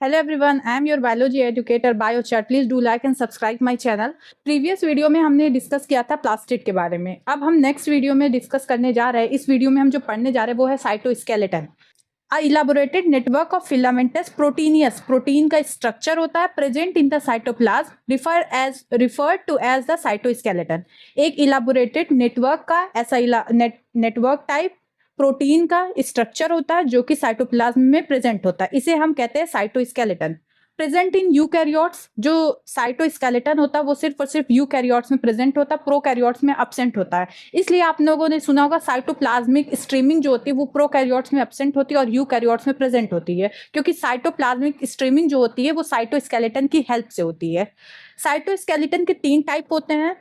Hello everyone, I am your biology educator Biochar. Please do like and subscribe my channel. Previous video में हमने discuss किया था plastid के बारे में. अब हम नेक्स्ट वीडियो में डिस्कस करने जा रहे हैं. इस वीडियो में हम जो पढ़ने जा रहे हैं वो है cytoskeleton. A elaborated network of filamentous proteinaceous, protein का स्ट्रक्चर होता है present in the cytoplasm referred to as the cytoskeleton. एक इलाबोरेटेड नेटवर्क का ऐसा नेटवर्क टाइप प्रोटीन का स्ट्रक्चर होता है जो कि साइटोप्लाज्म में प्रेजेंट होता है. इसे हम कहते हैं साइटोस्केलेटन. प्रेजेंट इन यूकैरियोट्स, जो साइटोस्केलेटन होता है वो सिर्फ और सिर्फ यूकैरियोट्स में प्रेजेंट होता है, प्रोकैरियोट्स में एब्सेंट होता है. इसलिए आप लोगों ने सुना होगा साइटोप्लाज्मिक स्ट्रीमिंग जो होती है वो प्रोकैरियोट्स में एब्सेंट होती है और यूकैरियोट्स में प्रेजेंट होती है, क्योंकि साइटोप्लाज्मिक स्ट्रीमिंग जो होती है वो साइटोस्केलेटन की हेल्प से होती है. साइटोस्केलेटन के 3 टाइप होते हैं.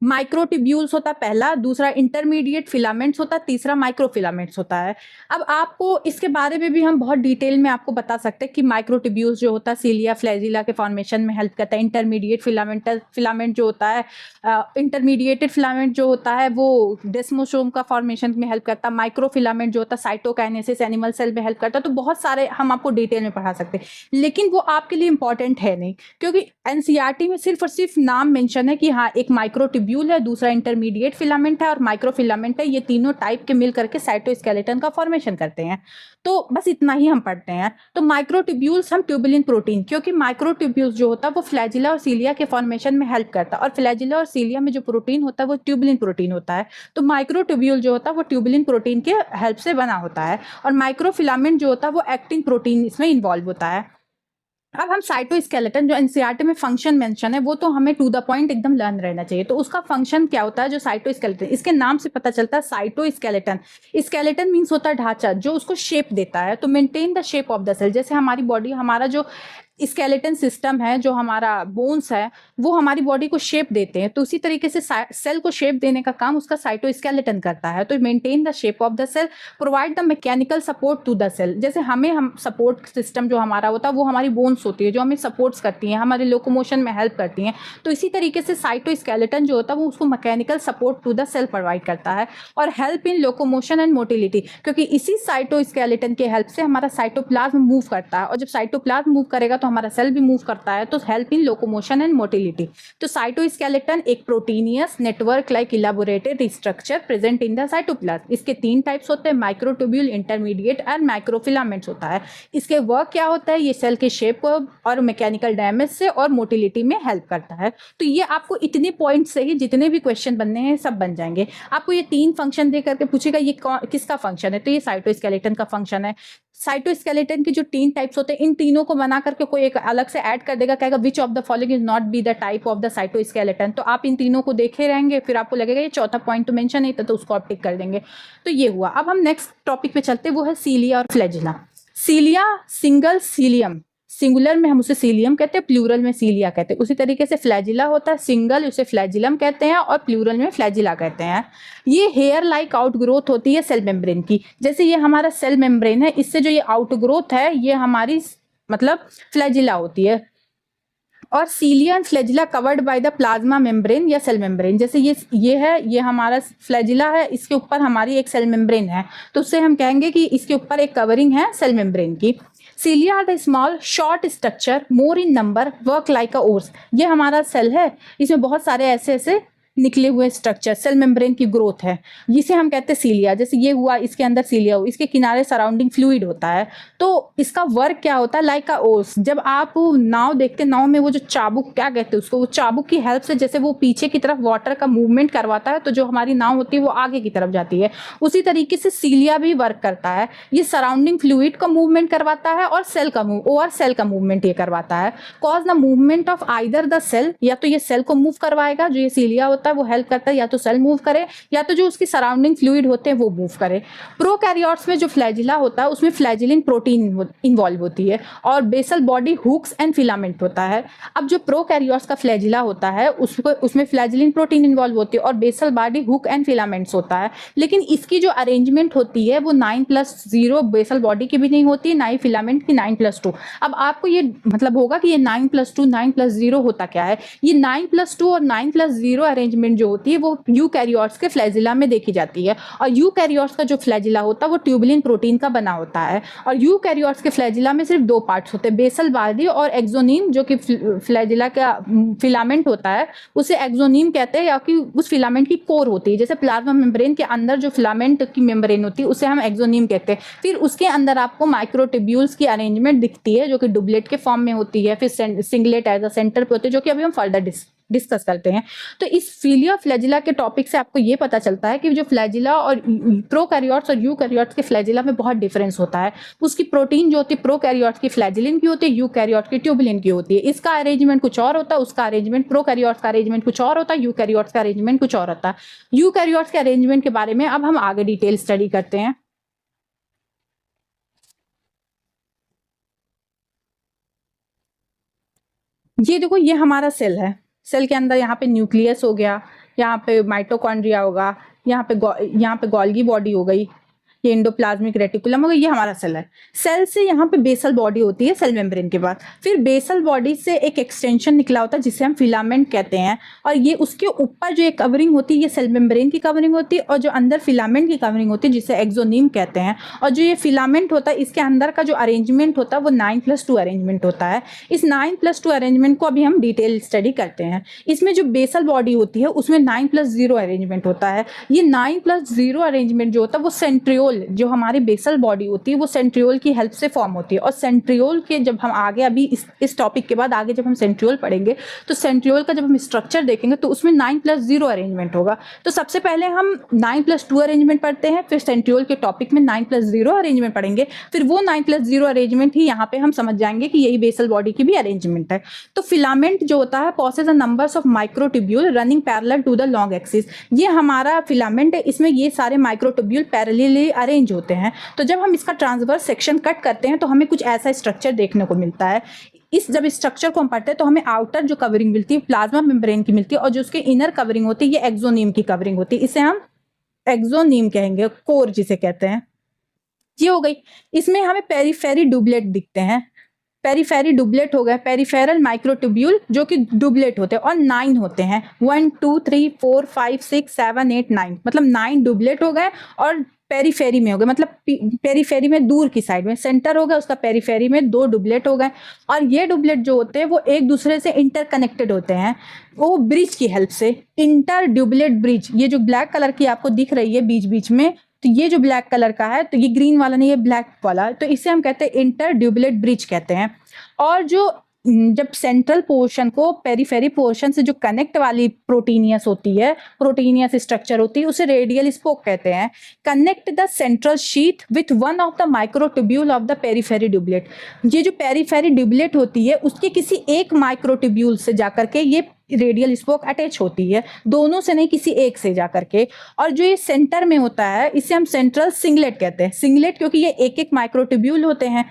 माइक्रोट्यूब्यूल्स होता है पहला, दूसरा इंटरमीडिएट फिलामेंट्स होता है, तीसरा माइक्रोफिलामेंट्स होता है. अब आपको इसके बारे में भी हम बहुत डिटेल में आपको बता सकते हैं कि माइक्रोट्यूब्यूल्स जो होता है सीलिया फ्लैजिला के फॉर्मेशन में हेल्प करता है. इंटरमीडिएट फिलामेंट जो होता है, इंटरमीडिएटेड फिलामेंट जो होता है वो डेस्मोसोम का फॉर्मेशन में हेल्प करता है. माइक्रोफिलामेंट जो होता है साइटोकाइनेसिस एनिमल सेल में हेल्प करता है. तो बहुत सारे हम आपको डिटेल में पढ़ा सकते हैं, लेकिन वो आपके लिए इंपॉर्टेंट है नहीं, क्योंकि एनसीईआरटी में सिर्फ और सिर्फ नाम मेंशन है कि हाँ एक माइक्रोट्यूब्यूल है, दूसरा इंटरमीडिएट फिलामेंट है और माइक्रोफिलामेंट है. ये तीनों टाइप के मिल करके साइटोस्केलेटन का फॉर्मेशन करते हैं. तो बस इतना ही हम पढ़ते हैं. तो माइक्रोट्यूब्यूल्स हम ट्यूबुलिन प्रोटीन, क्योंकि माइक्रोट्यूब्यूल्स जो होता है वो फ्लैजिला और सीलिया के फॉर्मेशन में हेल्प करता है, और फ्लैजिला और सीलिया में जो प्रोटीन होता है वो ट्यूबुलिन प्रोटीन होता है. तो माइक्रोट्यूब्यूल जो होता है वो ट्यूबुलिन प्रोटीन के हेल्प से बना होता है, और माइक्रोफिलामेंट जो होता है वो एक्टिन प्रोटीन इसमें इन्वॉल्व होता है. अब हम साइटोस्केलेटन जो एनसीईआरटी में फंक्शन मेंशन है वो तो हमें टू द पॉइंट एकदम लर्न रहना चाहिए. तो उसका फंक्शन क्या होता है जो साइटोस्केलेटन, इसके नाम से पता चलता है साइटोस्केलेटन. स्केलेटन मीन्स होता है ढांचा जो उसको शेप देता है, तो maintain the shape of the cell. जैसे हमारी बॉडी, हमारा जो स्केलेटन सिस्टम है, जो हमारा बोन्स है वो हमारी बॉडी को शेप देते हैं, तो उसी तरीके से सेल को शेप देने का काम उसका साइटोस्केलेटन करता है. तो maintain the shape of the cell, provide the mechanical support to the cell. जैसे हम सपोर्ट सिस्टम जो हमारा होता है वो हमारी बोन्स होती है जो हमें सपोर्ट्स करती हैं, हमारे लोकोमोशन में हेल्प करती हैं. तो इसी तरीके से साइटोस्केलेटन जो होता है वो उसको mechanical support to the cell provide करता है, और help in locomotion and motility, क्योंकि इसी साइटोस्केलेटन के हेल्प से हमारा साइटोप्लाज्म मूव करता है, और जब साइटोप्लाज्म मूव करेगा हमारा सेल भी मूव करता है. तो help in locomotion and motility. तो साइटोस्केलेटन एक proteinaceous network like elaborated structure present in the cytoplasm. इसके 3 टाइप्स होते हैं, माइक्रोट्यूब्यूल, इंटरमीडिएट एंड माइक्रोफिलामेंट्स होता है. इसके वर्क क्या होता है, ये सेल के शेप और मैकेनिकल डैमेज से और मोटिलिटी में हेल्प करता है. तो ये आपको इतने पॉइंट से ही जितने भी क्वेश्चन बनने हैं सब बन जाएंगे. आपको ये 3 फंक्शन दे करके पूछेगा ये किसका फंक्शन है, तो ये साइटोस्केलेटन का फंक्शन है. साइटोस्केलेटन की जो 3 टाइप्स होते हैं इन तीनों को बना करके कोई एक अलग से ऐड कर देगा, कहेगा which of the following is not be the type of the cytoskeleton. तो आप इन तीनों को देखे रहेंगे, फिर आपको लगेगा ये चौथा पॉइंट तो मेंशन नहीं था, तो उसको आप टिक कर देंगे. तो ये हुआ. अब हम नेक्स्ट टॉपिक पे चलते हैं, वो है सीलिया और फ्लैजिला. सीलिया सिंगल सीलियम, सिंगुलर में हम उसे सीलियम कहते हैं, प्लूरल में सीलिया कहते हैं. उसी तरीके से फ्लैजिला होता है, सिंगल उसे फ्लैजिलम कहते हैं और प्लूरल में फ्लैजिला कहते हैं. ये हेयर लाइक आउटग्रोथ होती है सेल मेम्ब्रेन की. जैसे ये हमारा सेल मेम्ब्रेन है, इससे जो ये आउटग्रोथ है ये हमारी मतलब फ्लैजिला होती है. और सीलिया and flagella covered by the plasma membrane या सेल मेम्ब्रेन. जैसे ये हमारा फ्लैजिला है, इसके ऊपर हमारी एक सेल मेम्ब्रेन है, तो उससे हम कहेंगे कि इसके ऊपर एक कवरिंग है सेल मेम्ब्रेन की. Cilia are the small short structure more in number work like a oars. ये हमारा सेल है, इसमें बहुत सारे ऐसे निकले हुए स्ट्रक्चर, सेल मेम्ब्रेन की ग्रोथ है, जिसे हम कहते हैं सीलिया. जैसे ये हुआ, इसके अंदर सीलिया हुआ, इसके किनारे सराउंडिंग फ्लूइड होता है. तो इसका वर्क क्या होता है, लाइक अ ओर्स. जब आप नाव देखते हैं, नाव में वो जो चाबुक क्या कहते हैं उसको, वो चाबुक की हेल्प से जैसे वो पीछे की तरफ वाटर का मूवमेंट करवाता है, तो जो हमारी नाव होती है वो आगे की तरफ जाती है. उसी तरीके से सीलिया भी वर्क करता है. ये सराउंडिंग फ्लूइड का मूवमेंट करवाता है और सेल का मूवमेंट ये करवाता है. Cause the movement of either the cell, या तो ये सेल को मूव करवाएगा, जो ये सीलिया होता है वो हेल्प करता है, या तो सेल मूव करे या तो जो उसकी सराउंडिंग फ्लूइड होते हैं वो मूव करे. प्रोकैरियोट्स में जो फ्लैजिला होता है उसमें फ्लैजिलिन प्रोटीन इन्वॉल्व होती है, और basal body hooks and filament होता है. अब जो प्रोकैरियोट्स का फ्लैजिला होता है उसमें फ्लैजिलिन प्रोटीन इन्वॉल्व होती है और basal body hook and filaments होता है. लेकिन इसकी जो अरेंजमेंट होती है वो 9+0 बेसल बॉडी की भी नहीं होती है, ना ही फिलामेंट की 9+2. अब आपको ये मतलब होगा कि ये 9+2 9+0 होता क्या है. ये 9+2 और 9+0 अरेंजमेंट अरेंजमेंट जो होती है वो यूकैरियोट्स के फ्लैजिला में देखी जाती है। और यूकैरियोट्स का जो फ्लैजिला होता है वो ट्यूबुलिन प्रोटीन का बना होता है। और यूकैरियोट्स के फ्लैजिला में सिर्फ दो पार्ट्स होते हैं, बेसल बॉडी और एक्सोनीम, जो कि फ्लैजिला का फिलामेंट होता है उसे एक्सोनीम कहते हैं, या कि उस फिलामेंट की कोर होती है। जैसे प्लाज्मा मेम्ब्रेन के अंदर जो फिलामेंट की मेम्ब्रेन होती है उसे हम एक्सोनीम कहते हैं। फिर उसके अंदर आपको माइक्रोट्यूब्यूल्स की अरेंजमेंट दिखती है जो कि डुबलेट के फॉर्म में होती है। फिर सिंगलेट एज अ सेंटर पे होते हैं, जो कि अभी हम फर्दर डिस्कस करते हैं। तो इस फिलिया फ्लैजिला के टॉपिक से आपको ये पता चलता है कि जो फ्लैजिला और प्रोकैरियोट्स और यूकैरियोट्स के फ्लैजिला में बहुत डिफरेंस होता है। उसकी प्रोटीन जो होती है प्रोकैरियोट्स की फ्लैजिलिन की होती है, यूकैरियोट्स की ट्यूबुलिन की होती है। इसका अरेंजमेंट कुछ और होता है, उसका अरेंजमेंट प्रोकैरियोट्स का अरेंजमेंट कुछ और होता है, यूकैरियोट्स का अरेंजमेंट कुछ और होता है। यूकैरियोट्स के अरेंजमेंट के बारे में अब हम आगे डिटेल स्टडी करते हैं। ये देखो, ये हमारा सेल है। सेल के अंदर यहाँ पे न्यूक्लियस हो गया, यहाँ पे माइटोकॉन्ड्रिया होगा, यहाँ पे गोल्गी बॉडी हो गई, ये एंडोप्लाज्मिक रेटिकुलम हो गया, ये हमारा सेल है। सेल से यहाँ पे बेसल बॉडी होती है सेल मेम्ब्रेन के बाद। फिर बेसल बॉडी से एक एक्सटेंशन निकला होता है जिसे हम फिलामेंट कहते हैं। और ये उसके ऊपर जो एक कवरिंग होती है ये सेल मेम्ब्रेन की कवरिंग होती है, और जो अंदर फिलामेंट की कवरिंग होती है जिसे एक्सोनीम कहते हैं। और जो ये फिलामेंट होता है इसके अंदर का जो अरेंजमेंट होता है वो 9+2 अरेंजमेंट होता है। इस 9+2 अरेंजमेंट को अभी हम डिटेल स्टडी करते हैं। इसमें जो बेसल बॉडी होती है उसमें 9+0 अरेंजमेंट होता है। ये 9+0 अरेंजमेंट जो होता है वो सेंट्रियोल, जो हमारी बेसल बॉडी होती है वो सेंट्रियोल की हेल्प से फॉर्म होती है। और सेंट्रियोल के जब हम आगे अभी इस टॉपिक के बाद आगे जब हम सेंट्रियोल पढ़ेंगे तो सेंट्रियोल का जब हम स्ट्रक्चर देखेंगे तो उसमें 9+0 अरेंजमेंट होगा। तो सबसे पहले हम 9+2 अरेंजमेंट पढ़ते हैं, फिर सेंट्रियोल के टॉपिक में 9+0 अरेंजमेंट पढ़ेंगे, फिर वो 9+0 अरेंजमेंट ही यहाँ पे हम समझ जाएंगे कि यही बेसल बॉडी की भी अरेंजमेंट है। तो फिलामेंट जो होता है possess a numbers of microtubule running parallel to the long axis. ये हमारा फिलामेंट है, इसमें ये सारे माइक्रोट्यूब्यूल पैरेलली अरेंज होते हैं। तो जब हम इसका ट्रांसवर्स सेक्शन कट करते हैं तो हमें कुछ ऐसा स्ट्रक्चर देखने को मिलता है। जब इस स्ट्रक्चर को हम पढ़ते हैं तो हमें आउटर जो कवरिंग मिलती है प्लाज्मा मेम्ब्रेन की मिलती है, और जो उसके इनर कवरिंग होती है ये एक्सोनीम की कवरिंग होती है। इसे हम एक्सोनीम कहेंगे, कोर जिसे कहते हैं। ये हो गई। इसमें हमें पेरीफेरी डुबलेट दिखते हैं। पेरीफेरी डुबलेट हो गए, पेरीफेरल माइक्रोट्यूब्यूल जो कि डुबलेट होते हैं, और 9 होते हैं। 1 2 3 4 5 6 7 8 9, मतलब 9 डुबलेट हो गए। और पेरीफेरी में हो गए, मतलब पेरीफेरी में दूर की साइड में, सेंटर हो गया उसका, पेरीफेरी में 2 डुबलेट हो गए। और ये डुबलेट जो होते हैं वो एक दूसरे से इंटरकनेक्टेड होते हैं वो ब्रिज की हेल्प से, इंटर डुबलेट ब्रिज। ये जो ब्लैक कलर की आपको दिख रही है बीच बीच में, तो ये जो ब्लैक कलर का है, तो ये ग्रीन वाला नहीं, ये ब्लैक वाला, तो इसे हम कहते हैं इंटर ड्यूबलेट ब्रिज कहते हैं। और जो जब सेंट्रल पोर्शन को पेरीफेरी पोर्शन से जो कनेक्ट वाली प्रोटीनियस होती है, प्रोटीनियस स्ट्रक्चर होती है, उसे रेडियल स्पोक कहते हैं। Connect the central sheath with one of the microtubule of the periphery doublet. ये जो पेरीफेरी ड्यूबलेट होती है उसके किसी एक माइक्रोट्यूब्यूल से जाकर के ये रेडियल स्पोक अटैच होती है, दोनों से नहीं, किसी एक से जाकर के। और जो ये सेंटर में होता है इसे हम सेंट्रल सिंगलेट कहते हैं। सिंगलेट क्योंकि ये एक एक माइक्रोट्यूब्यूल होते हैं,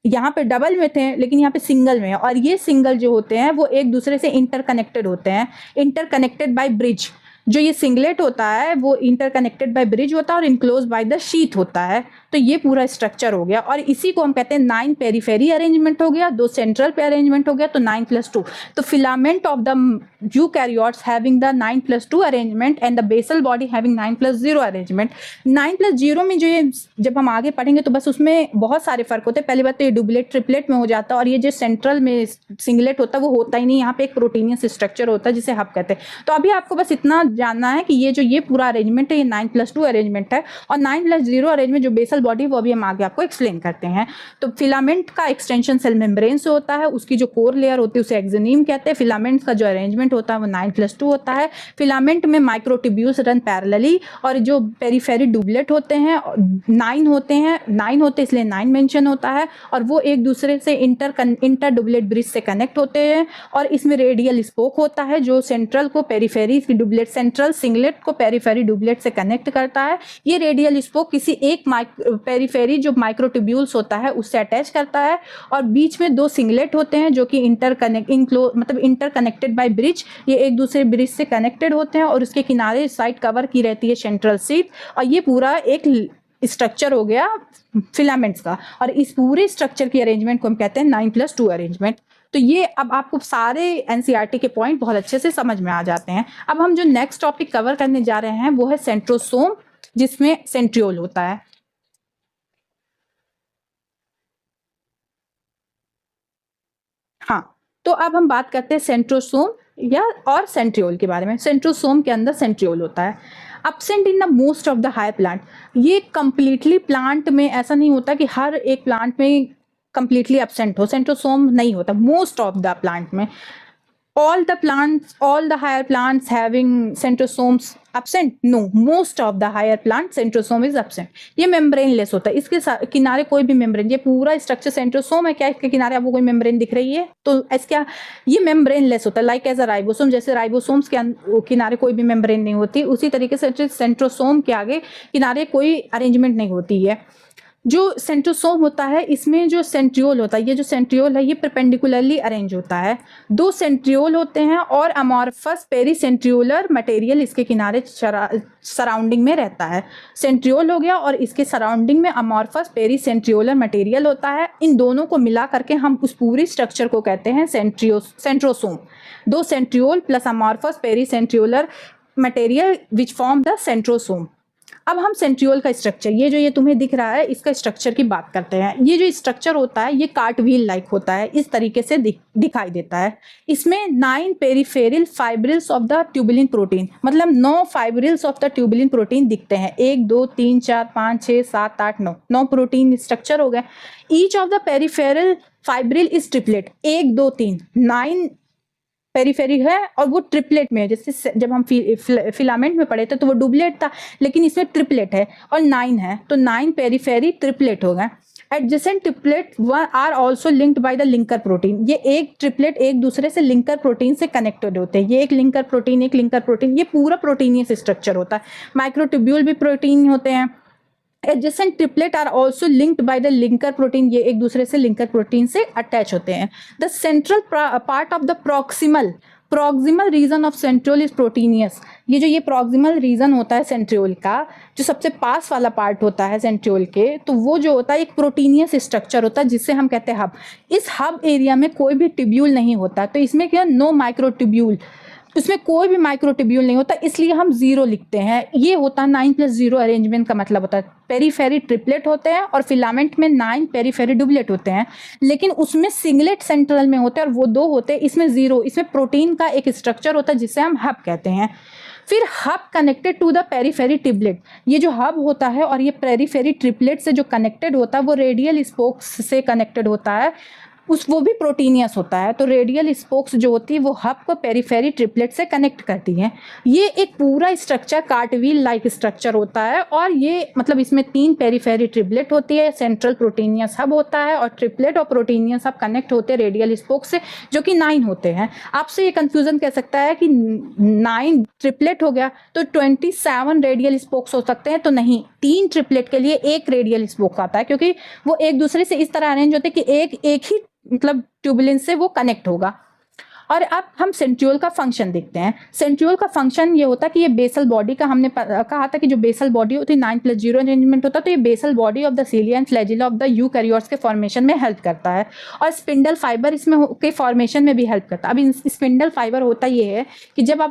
यहाँ पे डबल में थे लेकिन यहाँ पे सिंगल में है। और ये सिंगल जो होते हैं वो एक दूसरे से इंटरकनेक्टेड होते हैं, इंटरकनेक्टेड बाय ब्रिज। जो ये सिंगलेट होता है वो इंटरकनेक्टेड बाय ब्रिज होता है और इनक्लोज बाय द शीथ होता है। तो ये पूरा स्ट्रक्चर हो गया, और इसी को हम कहते हैं 9 पेरीफेरी अरेंजमेंट हो गया, 2 सेंट्रल पे अरेंजमेंट हो गया, तो 9+2। तो filament of the eukaryotes having the 9+2 arrangement and the basal body having 9+0 arrangement. 9+0 में जो ये जब हम आगे पढ़ेंगे तो बस उसमें बहुत सारे फर्क होते हैं। पहली बात तो ये डुबलेट ट्रिपलेट में हो जाता है, और ये जो सेंट्रल में सिंगलेट होता है वो होता ही नहीं, यहाँ पे एक प्रोटीनियस स्ट्रक्चर होता है जिसे हब कहते हैं। तो अभी आपको बस इतना जानना है कि ये पूरा अरेंजमेंट है ये 9+2 अरेंजमेंट है, और 9+0 अरेंजमेंट जो बेसल बॉडी वो अभी हम आगे आपको एक्सप्लेन करते हैं। तो फिलामेंट का एक्सटेंशन सेल मेम्ब्रेन से होता है, उसकी जो कोर लेयर होती है उसे एक्सोनीम कहते हैं। फिलामेंट का जो अरेंजमेंट होता है वो 9+2 होता है। फिलामेंट में माइक्रोट्यूब्यूल्स रन पैरेलली, और जो पेरीफेरी डुबलेट होते हैं 9 होते हैं, 9 होते हैं इसलिए 9 मेंशन होता है, और वो एक दूसरे से इंटर डुबलेट ब्रिज से कनेक्ट होते हैं। और इसमें रेडियल स्पोक होता है जो सेंट्रल को पेरीफेरी डुबलेट, सेंट्रल सिंगलेट को पेरीफेरी डुबलेट से कनेक्ट करता है। ये रेडियल स्पोक किसी एक पेरीफेरी जो माइक्रोट्यूब्यूल्स होता है उससे अटैच करता है, और बीच में 2 सिंगलेट होते हैं जो कि इंटरकनेक्टेड बाय ब्रिज। ये एक दूसरे ब्रिज से कनेक्टेड होते हैं, और उसके किनारे साइड कवर की रहती है सेंट्रल शीथ। और ये पूरा एक स्ट्रक्चर हो गया फिलामेंट्स का, और इस पूरे स्ट्रक्चर की अरेंजमेंट को हम कहते हैं 9+2 अरेंजमेंट। तो ये अब आपको सारे एनसीईआरटी के पॉइंट बहुत अच्छे से समझ में आ जाते हैं। अब हम जो नेक्स्ट टॉपिक कवर करने जा रहे हैं वो है सेंट्रोसोम, जिसमें सेंट्रियोल होता है। हाँ, तो अब हम बात करते हैं सेंट्रोसोम या और सेंट्रियोल के बारे में। सेंट्रोसोम के अंदर सेंट्रियोल होता है। Absent in the most of the higher plant, ये कंप्लीटली प्लांट में ऐसा नहीं होता कि हर एक प्लांट में कंप्लीटली एब्सेंट हो, सेंट्रोसोम नहीं होता मोस्ट ऑफ द प्लांट में। all the higher plants having centrosomes absent? No, most of the higher plant centrosome is absent। ये membrane-less होता है, इसके किनारे कोई भी membrane, ये पूरा स्ट्रक्चर सेंट्रोसोम है, क्या इसके किनारे आपको कोई membrane दिख रही है? तो क्या ये membrane-less होता है, लाइक एज अ राइबोसोम, जैसे राइबोसोम्स के किनारे कोई भी membrane नहीं होती, उसी तरीके से सेंट्रोसोम के आगे किनारे कोई अरेंजमेंट नहीं होती है। जो सेंट्रोसोम होता है इसमें जो सेंट्रियोल होता है, ये जो सेंट्रियोल है ये परपेंडिकुलरली अरेंज होता है। दो सेंट्रियोल होते हैं और अमॉर्फस पेरीसेंट्रियोलर मटेरियल इसके किनारे सराउंडिंग में रहता है। सेंट्रियोल हो गया और इसके सराउंडिंग में अमॉर्फस पेरीसेंट्रियोलर मटेरियल होता है। इन दोनों को मिला करके हम उस पूरी स्ट्रक्चर को कहते हैं सेंट्रोसोम। दो centriole plus amorphous pericentriolar material which form the centrosome. अब हम सेंट्रियोल का स्ट्रक्चर, ये तुम्हें दिख रहा है, इसका स्ट्रक्चर की बात करते हैं। ये जो स्ट्रक्चर होता है ये कार्टव्हील लाइक होता है, इस तरीके से दिखाई देता है। इसमें 9 peripheral fibrils of the tubulin protein, मतलब 9 fibrils of the tubulin protein दिखते हैं। 1 2 3 4 5 6 7 8 9 प्रोटीन स्ट्रक्चर हो गए। Each of the peripheral fibril is triplet, 1 2 3 9 periphery है और वो ट्रिपलेट में है। जैसे जब हम फिलामेंट में पढ़े थे तो वो डुबलेट था, लेकिन इसमें ट्रिपलेट है और 9 है, तो 9 पेरीफेरी ट्रिपलेट हो गए। Adjacent triplet are also linked by the linker protein, ये एक ट्रिपलेट एक दूसरे से लिंकर प्रोटीन से कनेक्टेड होते हैं। ये एक लिंकर प्रोटीन, ये पूरा प्रोटीनियस स्ट्रक्चर होता है। माइक्रोट्यूब्यूल भी प्रोटीन होते हैं। Adjacent triplet are also linked by the linker protein, ये एक दूसरे से लिंकर प्रोटीन से अटैच होते हैं। The central part of the proximal region of centriole is proteinaceous, ये प्रॉक्सिमल रीजन होता है सेंट्रियोल का, जो सबसे पास वाला पार्ट होता है सेंट्रियोल के, तो वो जो होता है एक प्रोटीनियस स्ट्रक्चर होता है जिससे हम कहते हैं हब। इस हब एरिया में कोई भी ट्यूब्यूल नहीं होता, तो इसमें क्या नो माइक्रोट्यूब्यूल, उसमें कोई भी माइक्रोट्यूब्यूल नहीं होता, इसलिए हम 0 लिखते हैं। ये होता है 9+0 अरेंजमेंट का मतलब होता है। पेरीफेरी ट्रिपलेट होते हैं और फिलामेंट में 9 पेरीफेरी डुबलेट होते हैं, लेकिन उसमें सिंगलेट सेंट्रल में होते हैं और वो 2 होते हैं, इसमें 0। इसमें प्रोटीन का एक स्ट्रक्चर होता है जिसे हम हब कहते हैं। फिर hub connected to the periphery triplet, ये जो हब होता है और ये पेरीफेरी ट्रिपलेट से जो कनेक्टेड होता है वो रेडियल स्पोक्स से कनेक्टेड होता है, वो भी प्रोटीनियस होता है। तो रेडियल स्पोक्स जो होती है वो हब को पेरीफेरी ट्रिपलेट से कनेक्ट करती हैं। ये एक पूरा स्ट्रक्चर कार्टव्हील लाइक स्ट्रक्चर होता है और ये मतलब इसमें 3 पेरीफेरी ट्रिपलेट होती है, सेंट्रल प्रोटीनियस हब होता है और ट्रिपलेट और प्रोटीनियस हब कनेक्ट होते हैं रेडियल स्पोक्स से, जो कि 9 होते हैं। आपसे ये कंफ्यूजन कह सकता है कि 9 ट्रिपलेट हो गया तो 27 रेडियल स्पोक्स हो सकते हैं, तो नहीं, 3 ट्रिपलेट के लिए 1 रेडियल स्पोक आता है, क्योंकि वो एक दूसरे से इस तरह अरेंज होते हैं कि एक ही मतलब ट्यूबुलिन से वो कनेक्ट होगा। और अब हम सेंट्रियोल का फंक्शन देखते हैं। सेंट्रियोल का फंक्शन ये होता है कि ये बेसल बॉडी का, हमने कहा था कि जो बेसल बॉडी होती है 9+0 अरेंजमेंट होता है, तो ये basal body of the cilia and flagella of the eukaryotes के फॉर्मेशन में हेल्प करता है और स्पिंडल फाइबर इसमें के फॉर्मेशन में भी हेल्प करता है। अब स्पिंडल फाइबर होता ये है कि जब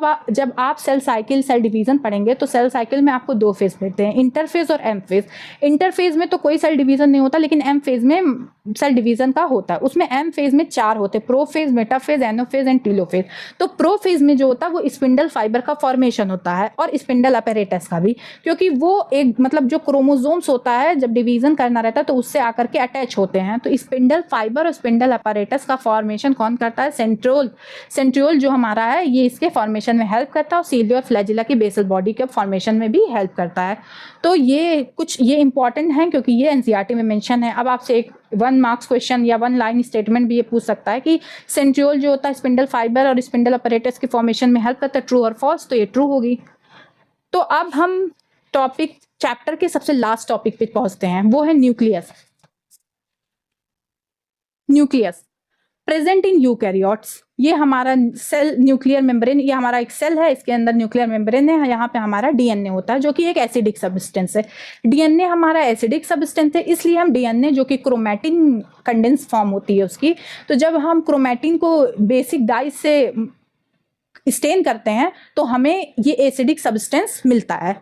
आप सेल डिवीजन पढ़ेंगे तो सेल साइकिल में आपको 2 फेज मिलते हैं, इंटरफेज और एम फेज। इंटरफेज में तो कोई सेल डिवीजन नहीं होता, लेकिन एम फेज में सेल डिवीजन का होता है। उसमें एम फेज में 4 होते हैं, प्रोफेज, मेटाफेज, एनोफेज एंड टीलोफेज। तो प्रोफेज में जो होता है वो स्पिंडल फाइबर का फॉर्मेशन होता है और स्पिंडल अपैरेटस का भी, क्योंकि वो एक मतलब जो क्रोमोसोम्स होता है जब डिवीजन करना रहता है तो उससे आकर के अटैच होते हैं। तो स्पिंडल फाइबर और स्पिंडल अपैरेटस का फॉर्मेशन कौन करता है? सेंट्रियोल जो हमारा है ये इसके फॉर्मेशन में हेल्प करता है और सीलिया और फ्लैजिला की बेसल बॉडी के फॉर्मेशन में भी हेल्प करता है। तो ये इंपॉर्टेंट है क्योंकि ये एनसीईआरटी में मेंशन है। अब आपसे एक 1 मार्क्स क्वेश्चन या 1 लाइन स्टेटमेंट भी ये पूछ सकता है कि सेंट्रियोल जो होता है स्पिंडल फाइबर और स्पिंडल अपैरेटस के फॉर्मेशन में हेल्प करता है, ट्रू और फॉल्स? तो ये ट्रू होगी। तो अब हम चैप्टर के सबसे लास्ट टॉपिक पे पहुंचते हैं, वो है न्यूक्लियस प्रेजेंट इन यूकैरियोट्स। ये हमारा सेल न्यूक्लियर मेम्ब्रेन, ये हमारा एक सेल है, इसके अंदर न्यूक्लियर मेम्ब्रेन है, यहाँ पे हमारा डीएनए होता है जो कि एक एसिडिक सब्सटेंस है। डीएनए हमारा एसिडिक सब्सटेंस है, इसलिए हम डीएनए जो कि क्रोमैटिन कंडेंस फॉर्म होती है उसकी, तो जब हम क्रोमैटिन को बेसिक डाइस से स्टेन करते हैं तो हमें ये एसिडिक सब्सटेंस मिलता है।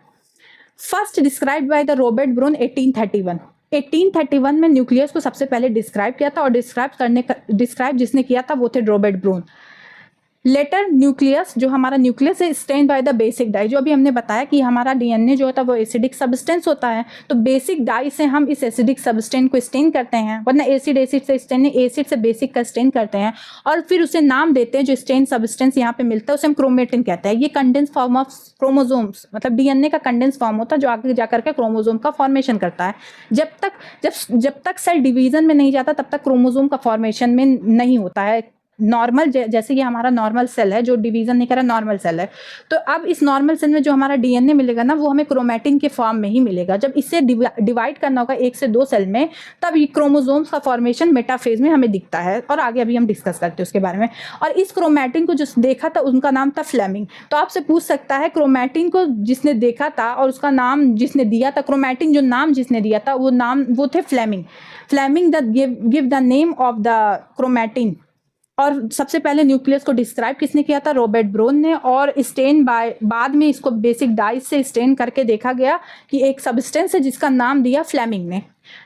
First described by the Robert Brown 1831 में न्यूक्लियस को सबसे पहले डिस्क्राइब किया था, और डिस्क्राइब जिसने किया था वो थे रॉबर्ट ब्रून। लेटर न्यूक्लियस, जो हमारा न्यूक्लियस है, stain by the basic dye, जो अभी हमने बताया कि हमारा डीएनए जो होता है वो एसिडिक सब्सटेंस होता है, तो बेसिक डाई से हम इस एसिडिक सब्सटेंस को स्टेन करते हैं, वरना एसिड से स्टेन, एसिड से बेसिक का स्टेन करते हैं, और फिर उसे नाम देते हैं। जो स्टेन सब्सटेंस यहाँ पे मिलता है उसे हम क्रोमेटिन कहते हैं। ये कंडेंस फॉर्म ऑफ क्रोमोजोम्स, मतलब डीएनए का कंडेंस फॉर्म होता है जो आगे जाकर के क्रोमोजोम का फॉर्मेशन करता है। जब तक सेल डिवीजन में नहीं जाता तब तक क्रोमोजोम का फॉर्मेशन में नहीं होता है। नॉर्मल, जैसे ये हमारा नॉर्मल सेल है जो डिवीजन नहीं कर रहा, नॉर्मल सेल है, तो अब इस नॉर्मल सेल में जो हमारा डीएनए मिलेगा ना वो हमें क्रोमैटिन के फॉर्म में ही मिलेगा। जब इसे डिवाइड करना होगा 1 से 2 सेल में, तब ये क्रोमोसोम्स का फॉर्मेशन मेटाफेज में हमें दिखता है, और आगे अभी हम डिस्कस करते हैं उसके बारे में। और इस क्रोमैटिन को जो देखा था उनका नाम था फ्लेमिंग। तो आपसे पूछ सकता है क्रोमैटिन को जिसने देखा था और उसका नाम जिसने दिया था, क्रोमैटिन जो नाम जिसने दिया था वो थे Fleming. Fleming give the name of the chromatin. और सबसे पहले न्यूक्लियस को डिस्क्राइब किसने किया था? रॉबर्ट ब्रून ने। और स्टेन बाद में इसको बेसिक डाइस से स्टेन करके देखा गया कि एक सब्सटेंस है जिसका नाम दिया फ्लेमिंग ने।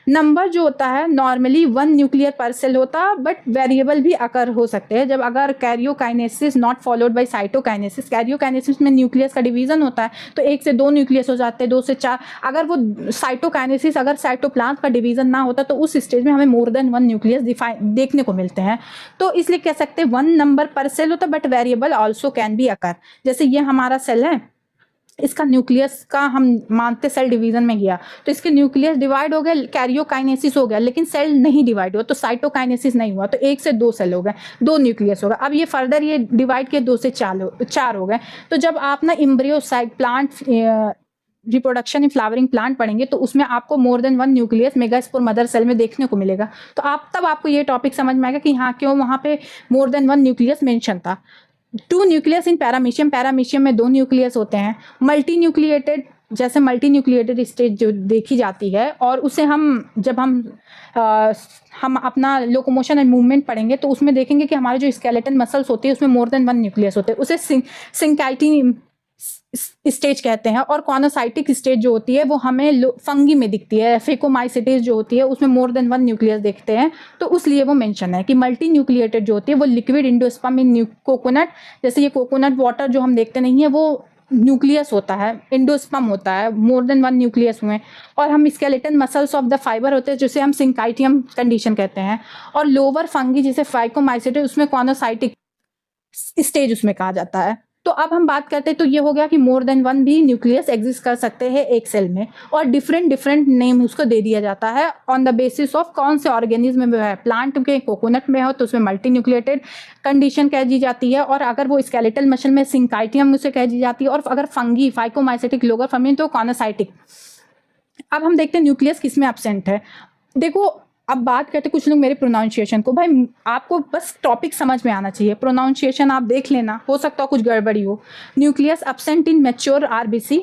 नंबर जो होता है नॉर्मली 1 न्यूक्लियर पर सेल होता है, बट वेरिएबल भी अकर हो सकते हैं जब अगर karyokinesis not followed by cytokinesis. Karyokinesis में न्यूक्लियस का डिवीजन होता है, तो 1 से 2 न्यूक्लियस हो जाते हैं, 2 से 4। अगर वो साइटोकाइनेसिस, अगर साइटोप्लाज्म का डिवीजन ना होता तो उस स्टेज में हमें मोर देन 1 न्यूक्लियस देखने को मिलते हैं। तो इसलिए कह सकते हैं 1 नंबर पर सेल होता है, but variable also can be occur. जैसे ये हमारा सेल है, इसका न्यूक्लियस का हम मानते सेल डिवीजन में गया तो इसके न्यूक्लियस डिवाइड हो गया, कैरियोकाइनेसिस हो गया, लेकिन सेल नहीं डिवाइड हुआ, तो साइटोकाइनेसिस नहीं हुआ, तो 1 से 2 सेल हो गए, 2 न्यूक्लियस हो गए। अब ये फर्दर ये डिवाइड किए 2 से 4 हो गए। तो जब आप ना embryo sac plant reproduction in flowering plant पढ़ेंगे तो उसमें आपको more than 1 nucleus megaspore mother cell में देखने को मिलेगा। तो आपको ये टॉपिक समझ में आएगा कि हाँ क्यों वहाँ पे मोर देन 1 न्यूक्लियस मेंशन था। 2 न्यूक्लियस इन पैरामीशियम, पैरामीशियम में 2 न्यूक्लियस होते हैं। मल्टी न्यूक्लिएटेड, जैसे मल्टी न्यूक्लिएटेड स्टेज जो देखी जाती है, और उसे जब हम अपना लोकोमोशन एंड मूवमेंट पढ़ेंगे तो उसमें देखेंगे कि हमारे जो स्केलेटन मसल्स होती है उसमें मोर देन 1 न्यूक्लियस होते हैं, उसे सिंकाइटी स्टेज कहते हैं। और कॉनोसाइटिक स्टेज जो होती है वो हमें फंगी में दिखती है। फेकोमाइसिटीज जो होती है उसमें मोर देन 1 न्यूक्लियस देखते हैं, तो उसलिए वो मेंशन है कि मल्टी न्यूक्लिएटेड जो होती है वो लिक्विड इंडोस्पर्म इन कोकोनट, जैसे ये कोकोनट वाटर जो हम देखते नहीं है वो न्यूक्लियस होता है, इंडोस्पर्म होता है, मोर देन 1 न्यूक्लियस हुए। और हम skeleton muscles of the fibre होते हैं जिसे हम सिंकाइटियम कंडीशन कहते हैं। और लोअर फंगी जिसे फाइकोमाइसिटीज, उसमें कॉनोसाइटिक स्टेज उसमें कहा जाता है। तो अब हम बात करते हैं, तो ये हो गया कि मोर देन 1 भी न्यूक्लियस एग्जिस्ट कर सकते हैं एक सेल में, और डिफरेंट नेम उसको दे दिया जाता है ऑन द बेसिस ऑफ कौन से ऑर्गेनिज्म में है। प्लांट के कोकोनट में हो तो उसमें मल्टी न्यूक्लिएटेड कंडीशन कह दी जाती है, और अगर वो स्केलेटल मसल में सिंकाइटियम उसे कह दी जाती है, और अगर फंगी फाइकोमाइसिटिक लोअर फंगी तो कॉनोसाइटिक। अब हम देखते हैं न्यूक्लियस किस में एब्सेंट है। देखो अब बात करते कुछ लोग मेरे प्रोनाउंसिएशन को, भाई आपको बस टॉपिक समझ में आना चाहिए, प्रोनाउंसिएशन आप देख लेना, हो सकता हो कुछ गड़बड़ी हो। Nucleus absent in mature RBC,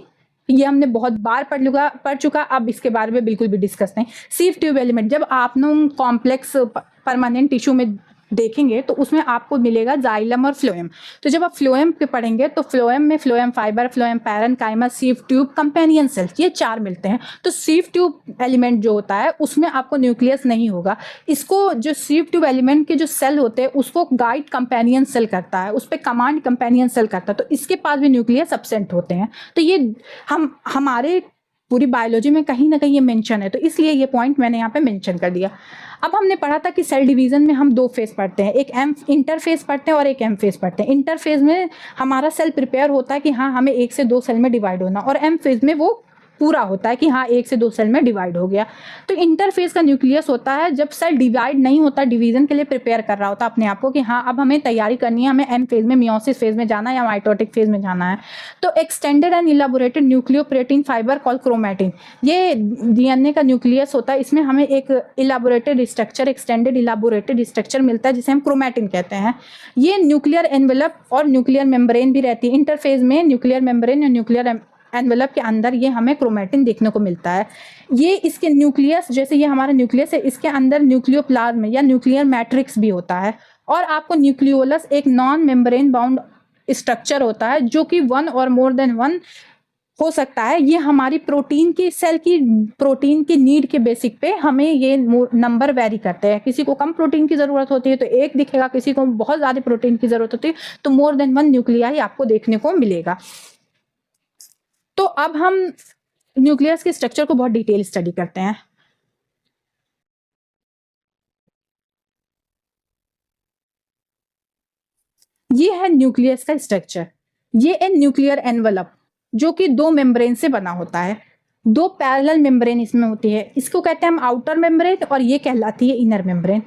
ये हमने बहुत बार पढ़ चुका, अब इसके बारे में बिल्कुल भी डिस्कस नहीं। सीव ट्यूब एलिमेंट, जब आप ना कॉम्प्लेक्स परमानेंट टिश्यू में देखेंगे तो उसमें आपको मिलेगा जाइलम और फ्लोएम। तो जब आप फ्लोएम पे पढ़ेंगे तो फ्लोएम में phloem fibre, phloem parenchyma, sieve tube, companion cell, ये 4 मिलते हैं। तो सीव ट्यूब एलिमेंट जो होता है उसमें आपको न्यूक्लियस नहीं होगा। इसको जो सीव ट्यूब एलिमेंट के जो सेल होते हैं उसको गाइड कंपेनियन सेल करता है, उस पर कमांड कंपेनियन सेल करता है, तो इसके पास भी न्यूक्लियस एब्सेंट होते हैं। तो ये हमारे पूरी बायोलॉजी में कहीं ना कहीं ये मेंशन है, तो इसलिए ये पॉइंट मैंने यहाँ पे मेंशन कर दिया। अब हमने पढ़ा था कि सेल डिवीजन में हम 2 फेज पढ़ते हैं, एक इंटरफेज पढ़ते हैं और एक एम फेज पढ़ते हैं। इंटरफेज में हमारा सेल प्रिपेयर होता है कि हाँ हमें 1 से 2 सेल में डिवाइड होना, और एम फेज में वो पूरा होता है कि हाँ 1 से 2 सेल में डिवाइड हो गया। तो इंटरफेज का न्यूक्लियस होता है जब सेल डिवाइड नहीं होता, डिवीजन के लिए प्रिपेयर कर रहा होता अपने आप को कि हाँ अब हमें तैयारी करनी है, हमें एन फेज में मियोसिस फेज में जाना है या माइटोटिक फेज में जाना है। तो extended and elaborated nucleoprotein fibre call chromatin, ये डीएनए का न्यूक्लियस होता है। इसमें हमें एक elaborated structure, extended elaborated structure मिलता है जिसे हम क्रोमैटिन कहते हैं। ये न्यूक्लियर एनवेलप और न्यूक्लियर मेम्ब्रेन भी रहती है। इंटरफेज में न्यूक्लियर मेम्ब्रेन या न्यूक्लियर एनवेलप के अंदर ये हमें क्रोमैटिन देखने को मिलता है। ये इसके न्यूक्लियस, जैसे ये हमारा न्यूक्लियस है, इसके अंदर न्यूक्लियोप्लाज्म या न्यूक्लियर मैट्रिक्स भी होता है। और आपको न्यूक्लियोलस एक नॉन मेम्ब्रेन बाउंड स्ट्रक्चर होता है जो कि 1 और मोर देन 1 हो सकता है। ये हमारी प्रोटीन की सेल की प्रोटीन की नीड के बेसिक पे हमें ये नंबर वेरी करते हैं। किसी को कम प्रोटीन की जरूरत होती है तो 1 दिखेगा, किसी को बहुत ज्यादा प्रोटीन की जरूरत होती है तो मोर देन 1 न्यूक्लियाई आपको देखने को मिलेगा। तो अब हम न्यूक्लियस के स्ट्रक्चर को बहुत डिटेल स्टडी करते हैं। ये है न्यूक्लियस का स्ट्रक्चर। ये है न्यूक्लियर एनवलप जो कि 2 मेम्ब्रेन से बना होता है। 2 पैरेलल मेम्ब्रेन इसमें होती है। इसको कहते हैं हम आउटर मेम्ब्रेन और ये कहलाती है इनर मेम्ब्रेन।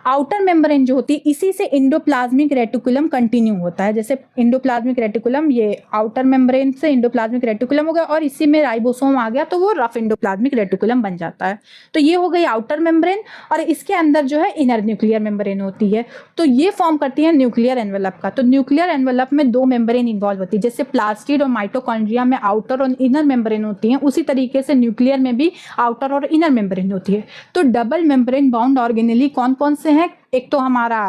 आउटर मेम्ब्रेन जो होती है इसी से इंडोप्लाज्मिक रेटिकुलम कंटिन्यू होता है। जैसे इंडोप्लाज्मिक रेटिकुलम, ये आउटर मेम्ब्रेन से इंडोप्लाज्मिक रेटिकुलम हो गया और इसी में राइबोसोम आ गया तो वो रफ इंडोप्लाज्मिक रेटिकुलम बन जाता है। तो ये हो गई आउटर मेम्ब्रेन और इसके अंदर जो है इनर न्यूक्लियर मेम्ब्रेन होती है। तो ये फॉर्म करती है न्यूक्लियर एनवेलप का। तो न्यूक्लियर एनवेलप में 2 मेम्ब्रेन इन्वॉल्व होती है। जैसे प्लास्टिड और माइटोकॉन्ड्रिया में आउटर और इनर मेम्ब्रेन होती है, उसी तरीके से न्यूक्लियर में भी आउटर और इनर मेम्ब्रेन होती है। तो डबल मेम्ब्रेन बाउंड ऑर्गेनेली कौन कौन से हैं? एक तो हमारा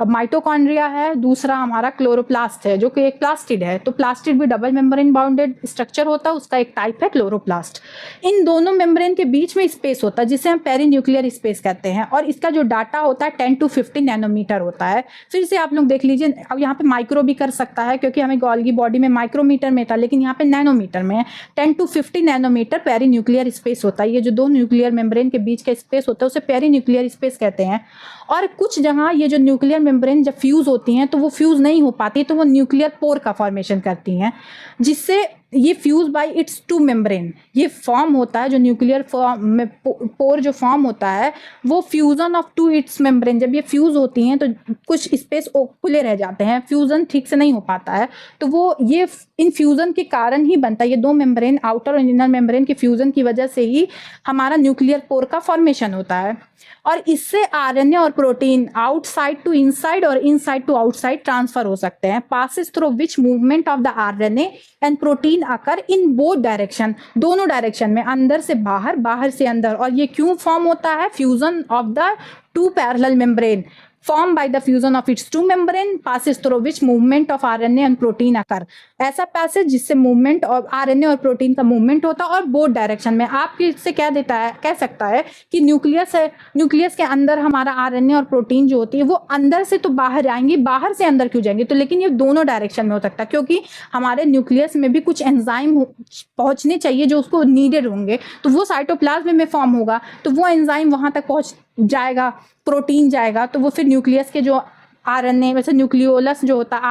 माइटोकॉन्ड्रिया है, दूसरा हमारा क्लोरोप्लास्ट है जो कि एक प्लास्टिड है। तो प्लास्टिड भी डबल मेम्ब्रेन बाउंडेड स्ट्रक्चर होता है, उसका एक टाइप है क्लोरोप्लास्ट। इन दोनों मेम्ब्रेन के बीच में स्पेस होता है जिसे हम पेरीन्यूक्लियर स्पेस कहते हैं और इसका जो डाटा होता है 10 to 50 नैनोमीटर होता है। फिर से आप लोग देख लीजिए, अब यहाँ पे माइक्रो भी कर सकता है क्योंकि हमें गोल्गी बॉडी में माइक्रोमीटर में था, लेकिन यहाँ पे नैनोमीटर में है। 10 to 50 नैनोमीटर पेरीन्यूक्लियर स्पेस होता है। ये जो 2 न्यूक्लियर मेम्ब्रेन के बीच का स्पेस होता है उसे पेरीन्यूक्लियर स्पेस कहते हैं। और कुछ जगह ये जो न्यूक्लियर मेम्ब्रेन जब फ्यूज होती हैं तो वो फ्यूज नहीं हो पाती, तो वो न्यूक्लियर पोर का फॉर्मेशन करती हैं, जिससे ये फ्यूज बाय इट्स 2 मेम्ब्रेन ये फॉर्म होता है। जो न्यूक्लियर पोर जो फॉर्म होता है वो फ्यूजन ऑफ 2 इट्स मेम्ब्रेन, जब ये फ्यूज होती हैं तो कुछ स्पेस खुले रह जाते हैं, फ्यूजन ठीक से नहीं हो पाता है, तो वो ये इन फ्यूजन के कारण ही बनता है। ये 2 मेम्ब्रेन आउटर और इनर मेम्ब्रेन के फ्यूजन की वजह से ही हमारा न्यूक्लियर पोर का फॉर्मेशन होता है। और इससे आरएनए और प्रोटीन आउटसाइड टू इनसाइड और इनसाइड टू आउटसाइड ट्रांसफर हो सकते हैं, passes through which movement of the RNA and protein occur in both direction, दोनों डायरेक्शन में, अंदर से बाहर, बाहर से अंदर। और ये क्यों फॉर्म होता है? Fusion of the 2 parallel membrane formed by the fusion of its 2 membrane passes through which movement of RNA and protein occur। ऐसा पैसेज जिससे मूवमेंट और आरएनए और प्रोटीन का मूवमेंट होता है और बोथ डायरेक्शन में। आपके इससे क्या देता है, कह सकता है कि न्यूक्लियस है, न्यूक्लियस के अंदर हमारा आरएनए और प्रोटीन जो होती है वो अंदर से तो बाहर आएंगी, बाहर से अंदर क्यों जाएंगे? तो लेकिन ये दोनों डायरेक्शन में हो सकता है क्योंकि हमारे न्यूक्लियस में भी कुछ एंजाइम पहुंचने चाहिए जो उसको नीडेड होंगे, तो वो साइटोप्लाज्म में फॉर्म होगा, तो वो एंजाइम वहां तक पहुंच जाएगा, प्रोटीन जाएगा, तो वो फिर न्यूक्लियस के जो आरएनए, वैसे न्यूक्लियोलस जो होता है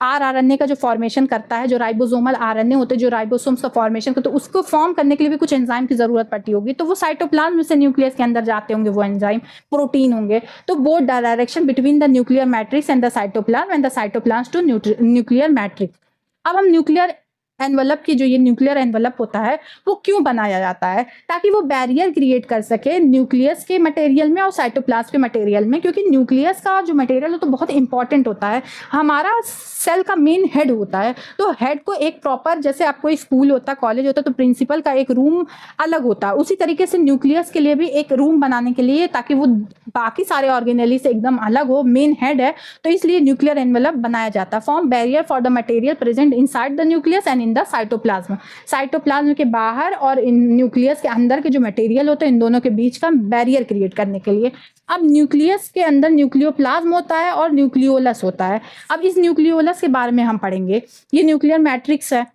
आरआरएनए का जो फॉर्मेशन करता है, जो राइबोसोमल आरएनए होते हैं जो राइबोसोम्स का फॉर्मेशन करते हैं, तो उसको फॉर्म करने के लिए भी कुछ एंजाइम की जरूरत पड़ती होगी, तो वो साइटोप्लाज्म से न्यूक्लियस के अंदर जाते होंगे, वो एंजाइम प्रोटीन होंगे। तो both direction between the nuclear matrix and the cytoplasm and the cytoplasm to nuclear matrix. अब हम न्यूक्लियर एनवलप की जो ये न्यूक्लियर एनवलप होता है वो क्यों बनाया जाता है? ताकि वो बैरियर क्रिएट कर सके न्यूक्लियस के मटेरियल में और साइटोप्लाज्म के मटेरियल में, क्योंकि न्यूक्लियस का जो मटेरियल है तो बहुत इंपॉर्टेंट होता है, हमारा सेल का मेन हेड होता है। तो हेड को एक प्रॉपर, जैसे आपको स्कूल होता है, कॉलेज होता है, तो प्रिंसिपल का एक रूम अलग होता है, उसी तरीके से न्यूक्लियस के लिए भी एक रूम बनाने के लिए, ताकि वो बाकी सारे ऑर्गेनेली से एकदम अलग हो, मेन हेड है, तो इसलिए न्यूक्लियर एनवलप बनाया जाता है। Form barrier for the material present inside the nucleus and in the cytoplasm. Cytoplasm के बाहर और इन न्यूक्लियस के अंदर के जो मटेरियल होते हैं इन दोनों के बीच का बैरियर क्रिएट करने के लिए। अब न्यूक्लियस के अंदर न्यूक्लियोप्लाज्म होता है और न्यूक्लियोलस होता है। अब इस न्यूक्लियोलस के बारे में हम पढ़ेंगे। ये न्यूक्लियर मैट्रिक्स है।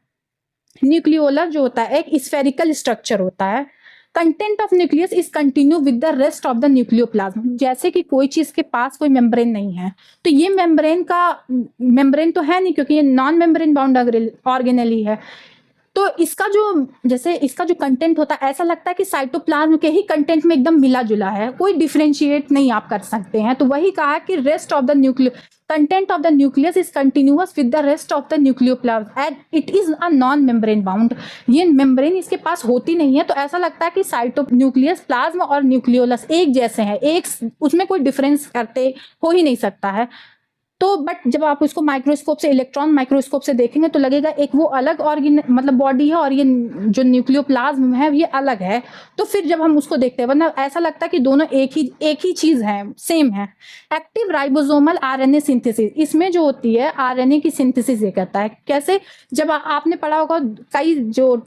न्यूक्लियोलस जो होता है एक स्फेरिकल स्ट्रक्चर होता है। Content of nucleus is continue with the rest of the nucleoplasm. जैसे कि कोई चीज के पास कोई मेम्ब्रेन नहीं है तो ये मेम्ब्रेन तो है नहीं, क्योंकि ये नॉन मेम्ब्रेन बाउंड ऑर्गेनेली है, तो इसका जो जैसे इसका जो कंटेंट होता है ऐसा लगता है कि साइटोप्लाज्म के ही कंटेंट में एकदम मिला जुला है, कोई डिफरेंशिएट नहीं आप कर सकते हैं। तो वही कहा कि rest of the nucleus content of the nucleus is continuous with the rest of the nucleoplasm and it is a non membrane bound. ये मेम्ब्रेन इसके पास होती नहीं है, तो ऐसा लगता है कि न्यूक्लियस प्लाज्मा और न्यूक्लियोलस एक जैसे हैं, एक उसमें कोई डिफरेंस करते हो ही नहीं सकता है। तो बट जब आप उसको माइक्रोस्कोप से, इलेक्ट्रॉन माइक्रोस्कोप से देखेंगे तो लगेगा एक वो अलग ऑर्गेन मतलब बॉडी है और ये जो न्यूक्लियोप्लाज्म है ये अलग है। तो फिर जब हम उसको देखते हैं वरना ऐसा लगता है कि दोनों एक ही चीज है, सेम है। एक्टिव राइबोसोमल आरएनए सिंथेसिस, इसमें जो होती है आरएनए की सिंथेसिस ये करता है। कैसे? जब आपने पढ़ा होगा कई जो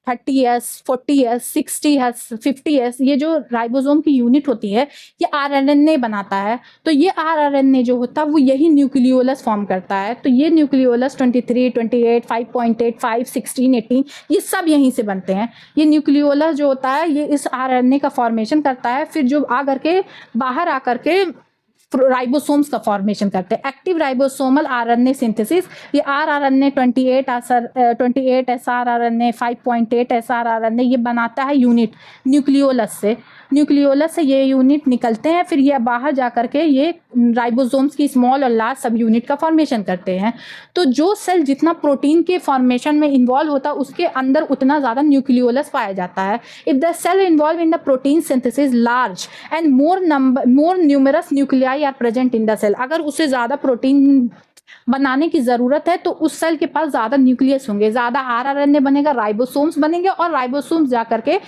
30S, 40S, 60S, 50S, ये जो राइबोसोम की यूनिट होती है ये आरएनए बनाता है। तो ये आरएनए जो होता है वो यही न्यूक्लियोलस फॉर्म करता है। तो ये न्यूक्लियोलस 23, 28, 5.8, 5, 16, 18 ये सब यहीं से बनते हैं। ये न्यूक्लियोलस जो होता है ये इस आरएनए का फॉर्मेशन करता है, फिर जो आकर के बाहर आकर के राइबोसोम्स का फॉर्मेशन करते हैं। एक्टिव राइबोसोमल आरएनए सिंथेसिस, ये आरएनए 28 एसआरआरएनए 5.8 एसआरआरएनए ये बनाता है यूनिट न्यूक्लियोलस से। न्यूक्लियोलस से ये यूनिट निकलते हैं, फिर ये बाहर जा करके ये राइबोसोम्स की स्मॉल और लार्ज सब यूनिट का फॉर्मेशन करते हैं। तो जो सेल जितना प्रोटीन के फॉर्मेशन में इन्वॉल्व होता है उसके अंदर उतना ज़्यादा न्यूक्लियोलस पाया जाता है। If the cell involve in the protein synthesis large and more numerous nuclei are present in the cell, अगर उससे ज़्यादा प्रोटीन बनाने की जरूरत है तो उस सेल के पास ज्यादा न्यूक्लियस होंगे, ज्यादा आरएनए बनेगा, राइबोसोम्स बनेंगे, और राइबोसोम्स जाकर के